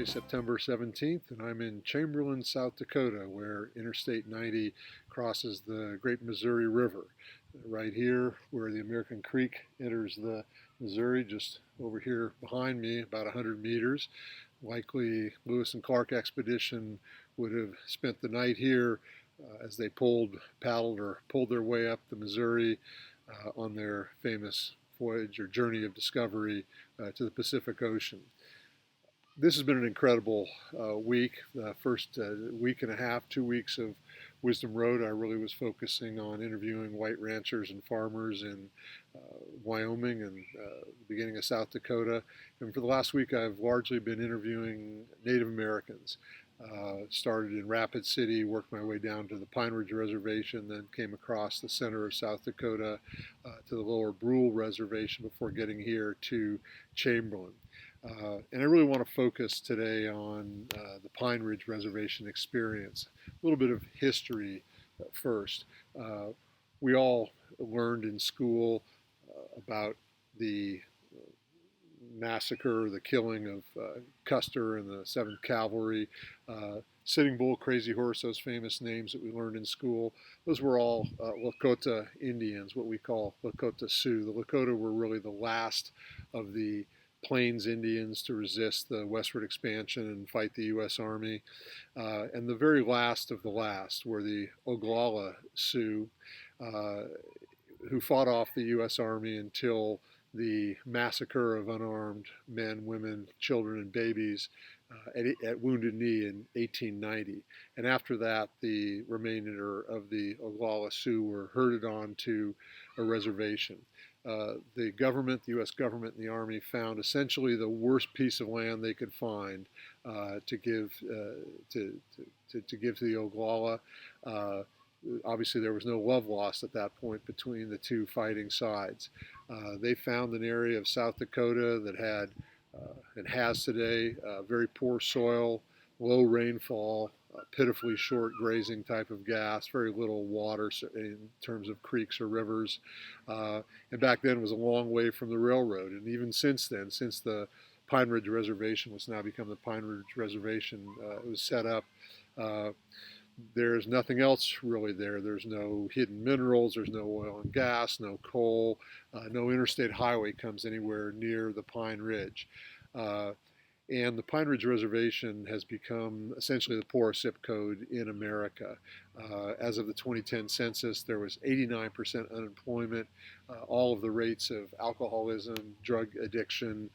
September 17th, and I'm in Chamberlain, South Dakota, where Interstate 90 crosses the Great Missouri River. Right here, where the American Creek enters the Missouri, just over here behind me, about 100 meters. Likely Lewis and Clark expedition would have spent the night here as they paddled or pulled their way up the Missouri on their famous voyage or journey of discovery to the Pacific Ocean. This has been an incredible week. The first week and a half, 2 weeks of Wisdom Road, I really was focusing on interviewing white ranchers and farmers in Wyoming and the beginning of South Dakota. And for the last week, I've largely been interviewing Native Americans. Started in Rapid City, worked my way down to the Pine Ridge Reservation, then came across the center of South Dakota to the lower Brule Reservation before getting here to Chamberlain. And I really want to focus today on the Pine Ridge Reservation experience. A little bit of history first. We all learned in school about the massacre, the killing of Custer and the 7th Cavalry, Sitting Bull, Crazy Horse, those famous names that we learned in school. Those were all Lakota Indians, what we call Lakota Sioux. The Lakota were really the last of the Plains Indians to resist the westward expansion and fight the U.S. Army. And the very last of the last were the Oglala Sioux, who fought off the U.S. Army until the massacre of unarmed men, women, children, and babies at Wounded Knee in 1890. And after that, the remainder of the Oglala Sioux were herded on to a reservation. The government, the U.S. government and the Army found essentially the worst piece of land they could find to give to the Oglala. Obviously, there was no love lost at that point between the two fighting sides. They found an area of South Dakota that had and has today very poor soil, low rainfall, pitifully short grazing type of gas, very little water in terms of creeks or rivers. And back then was a long way from the railroad. And even since then, since the Pine Ridge Reservation was now become the Pine Ridge Reservation, it was set up. There's nothing else really there. There's no hidden minerals, there's no oil and gas, no coal, no interstate highway comes anywhere near the Pine Ridge. And the Pine Ridge Reservation has become essentially the poorest zip code in America. As of the 2010 census, there was 89% unemployment. All of the rates of alcoholism, drug addiction,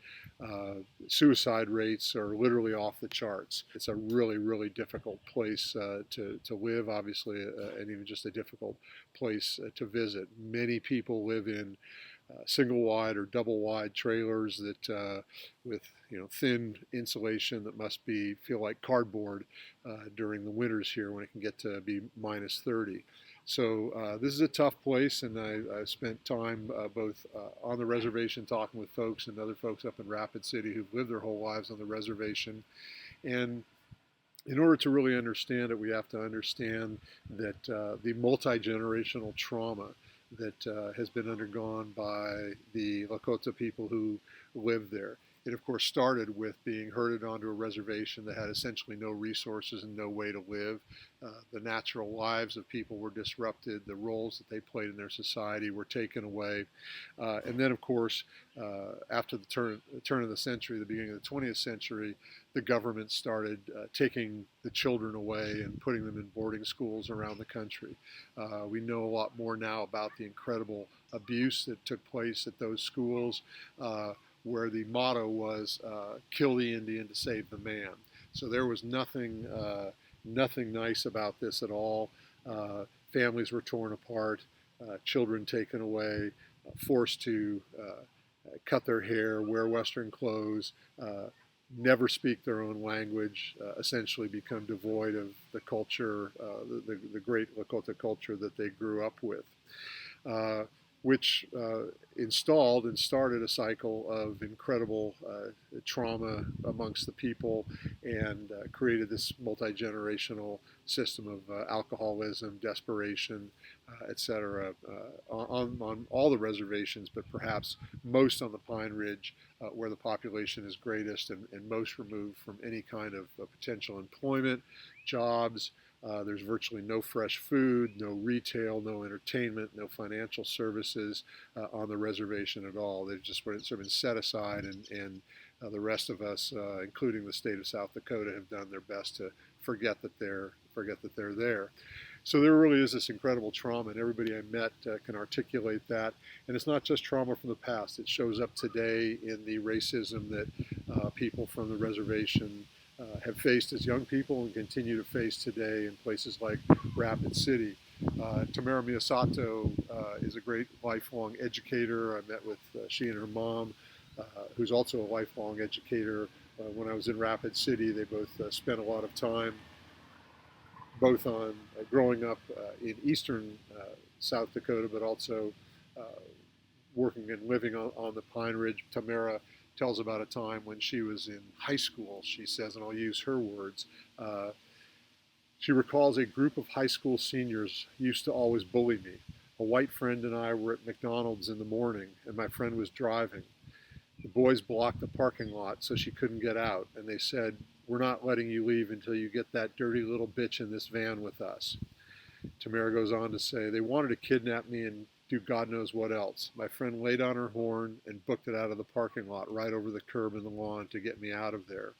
suicide rates are literally off the charts. It's a really, really difficult place to live, obviously, and even just a difficult place to visit. Many people live in single wide or double wide trailers that with thin insulation that must feel like cardboard during the winters here when it can get to be minus 30. So this is a tough place, and I spent time both on the reservation talking with folks and other folks up in Rapid City who've lived their whole lives on the reservation. And in order to really understand it, we have to understand that the multi-generational trauma that has been undergone by the Lakota people who live there. It, of course, started with being herded onto a reservation that had essentially no resources and no way to live. The natural lives of people were disrupted. The roles that they played in their society were taken away. And then, of course, after the turn of the century, the beginning of the 20th century, the government started taking the children away and putting them in boarding schools around the country. We know a lot more now about the incredible abuse that took place at those schools, where the motto was kill the Indian to save the man. So there was nothing nice about this at all. Families were torn apart, children taken away, forced to cut their hair, wear Western clothes, never speak their own language, essentially become devoid of the culture, the great Lakota culture that they grew up with. which installed and started a cycle of incredible trauma amongst the people and created this multi-generational system of alcoholism, desperation, etc. On all the reservations, but perhaps most on the Pine Ridge, where the population is greatest and most removed from any kind of potential employment, jobs. There's virtually no fresh food, no retail, no entertainment, no financial services on the reservation at all. They've just sort of been set aside, and the rest of us, including the state of South Dakota, have done their best to forget that they're there. So there really is this incredible trauma, and everybody I met can articulate that. And it's not just trauma from the past. It shows up today in the racism that people from the reservation have faced as young people and continue to face today in places like Rapid City. Tamara Miyasato is a great lifelong educator. I met with she and her mom, who's also a lifelong educator. When I was in Rapid City, they both spent a lot of time both on growing up in eastern South Dakota, but also working and living on the Pine Ridge. Tamara tells about a time when she was in high school. She says, and I'll use her words, she recalls a group of high school seniors used to always bully me. A white friend and I were at McDonald's in the morning, and my friend was driving. The boys blocked the parking lot so she couldn't get out, and they said, "We're not letting you leave until you get that dirty little bitch in this van with us." Tamara goes on to say, "They wanted to kidnap me and do God knows what else. My friend laid on her horn and booked it out of the parking lot right over the curb and the lawn to get me out of there."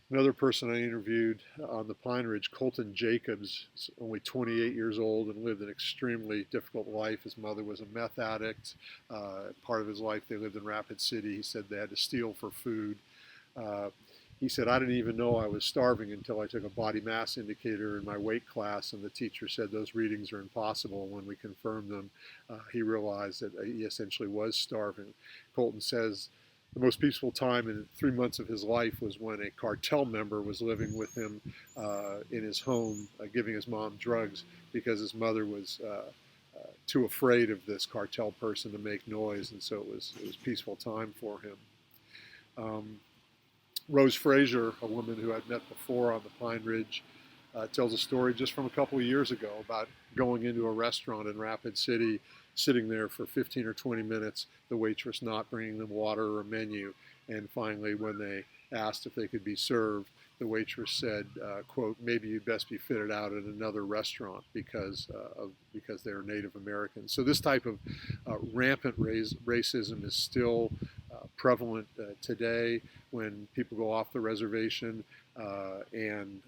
Another person I interviewed on the Pine Ridge, Colton Jacobs, only 28 years old and lived an extremely difficult life. His mother was a meth addict. Part of his life they lived in Rapid City. He said they had to steal for food. He said, "I didn't even know I was starving until I took a body mass indicator in my weight class, and the teacher said those readings are impossible. When we confirmed them, he realized that he essentially was starving." Colton says the most peaceful time in 3 months of his life was when a cartel member was living with him in his home, giving his mom drugs because his mother was too afraid of this cartel person to make noise, and so it was peaceful time for him. Rose Frazier, a woman who I'd met before on the Pine Ridge, tells a story just from a couple of years ago about going into a restaurant in Rapid City, sitting there for 15 or 20 minutes, the waitress not bringing them water or a menu, and finally when they asked if they could be served, the waitress said, quote, "Maybe you'd best be fitted out at another restaurant because they're Native Americans." So this type of rampant racism is still prevalent today when people go off the reservation, and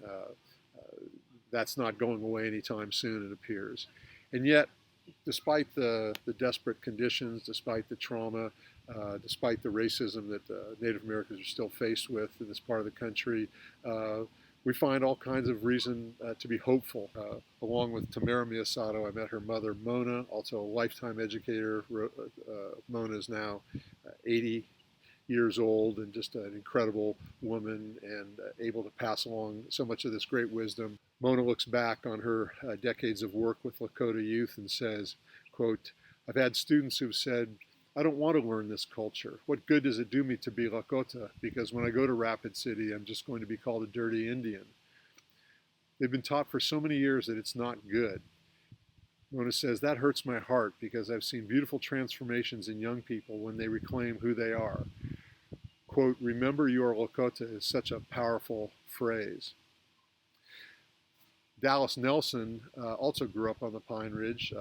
that's not going away anytime soon, it appears. And yet, despite the desperate conditions, despite the trauma, despite the racism that Native Americans are still faced with in this part of the country, we find all kinds of reason to be hopeful. Along with Tamara Miyasato, I met her mother, Mona, also a lifetime educator. Mona is now 80 years old and just an incredible woman and able to pass along so much of this great wisdom. Mona looks back on her decades of work with Lakota youth and says, quote, "I've had students who've said, 'I don't want to learn this culture. What good does it do me to be Lakota? Because when I go to Rapid City, I'm just going to be called a dirty Indian.' They've been taught for so many years that it's not good." Mona says, "That hurts my heart because I've seen beautiful transformations in young people when they reclaim who they are." Quote, "Remember you are Lakota" is such a powerful phrase. Dallas Nelson also grew up on the Pine Ridge,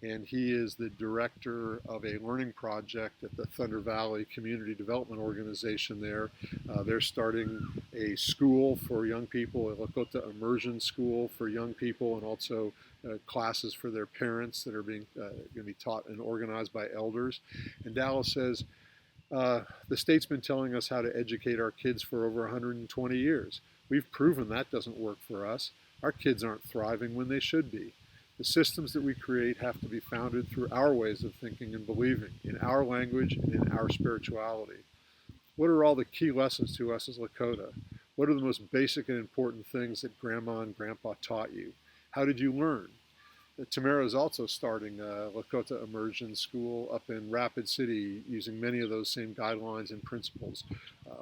and he is the director of a learning project at the Thunder Valley Community Development Organization there. They're starting a school for young people, a Lakota immersion school for young people, and also classes for their parents that are going to be taught and organized by elders. And Dallas says, the state's been telling us how to educate our kids for over 120 years. We've proven that doesn't work for us. Our kids aren't thriving when they should be. The systems that we create have to be founded through our ways of thinking and believing, in our language and in our spirituality. What are all the key lessons to us as Lakota? What are the most basic and important things that Grandma and Grandpa taught you? How did you learn? Tamara is also starting a Lakota immersion school up in Rapid City using many of those same guidelines and principles,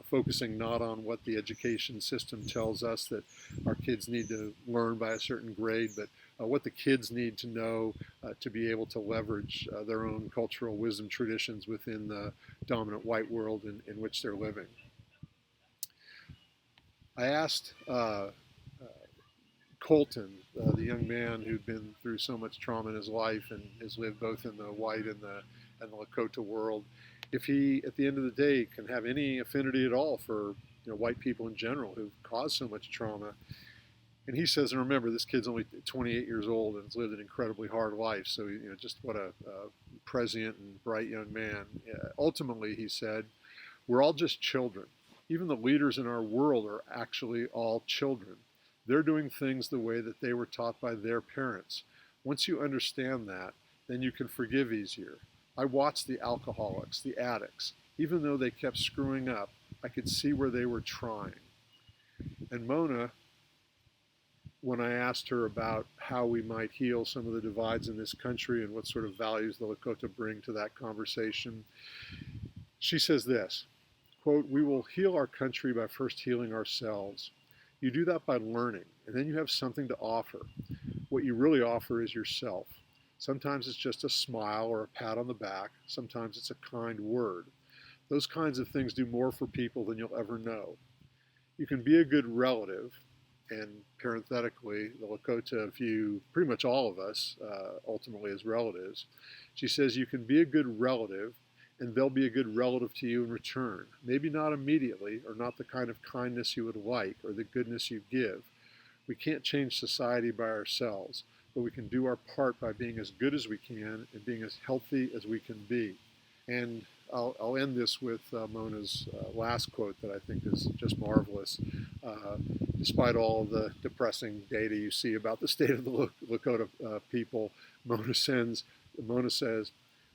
focusing not on what the education system tells us that our kids need to learn by a certain grade, but what the kids need to know to be able to leverage their own cultural wisdom traditions within the dominant white world in which they're living. I asked Colton, the young man who'd been through so much trauma in his life and has lived both in the white and the Lakota world, if he, at the end of the day, can have any affinity at all for white people in general who've caused so much trauma. And he says, and remember, this kid's only 28 years old and has lived an incredibly hard life. So, just what a prescient and bright young man. Ultimately, he said, we're all just children. Even the leaders in our world are actually all children. They're doing things the way that they were taught by their parents. Once you understand that, then you can forgive easier. I watched the alcoholics, the addicts. Even though they kept screwing up, I could see where they were trying. And Mona, when I asked her about how we might heal some of the divides in this country and what sort of values the Lakota bring to that conversation, she says this, quote, "We will heal our country by first healing ourselves. You do that by learning, and then you have something to offer. What you really offer is yourself. Sometimes it's just a smile or a pat on the back. Sometimes it's a kind word. Those kinds of things do more for people than you'll ever know. You can be a good relative," and parenthetically, the Lakota view pretty much all of us ultimately as relatives. She says you can be a good relative, and they'll be a good relative to you in return. Maybe not immediately, or not the kind of kindness you would like, or the goodness you give. We can't change society by ourselves, but we can do our part by being as good as we can and being as healthy as we can be. And I'll end this with Mona's last quote that I think is just marvelous. Despite all the depressing data you see about the state of the Lakota people, Mona says,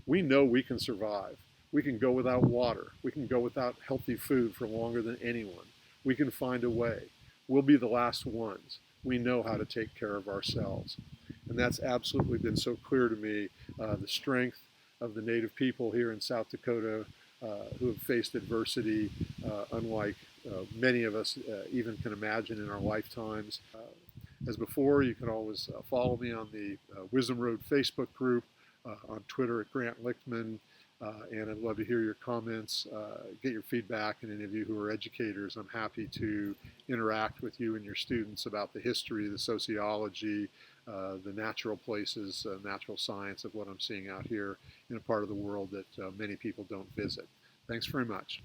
"We know we can survive. We can go without water. We can go without healthy food for longer than anyone. We can find a way. We'll be the last ones. We know how to take care of ourselves." And that's absolutely been so clear to me, the strength of the Native people here in South Dakota who have faced adversity unlike many of us even can imagine in our lifetimes. As before, you can always follow me on the Wisdom Road Facebook group, on Twitter at Grant Lichtman, and I'd love to hear your comments, get your feedback, and any of you who are educators, I'm happy to interact with you and your students about the history, the sociology, the natural places, natural science of what I'm seeing out here in a part of the world that many people don't visit. Thanks very much.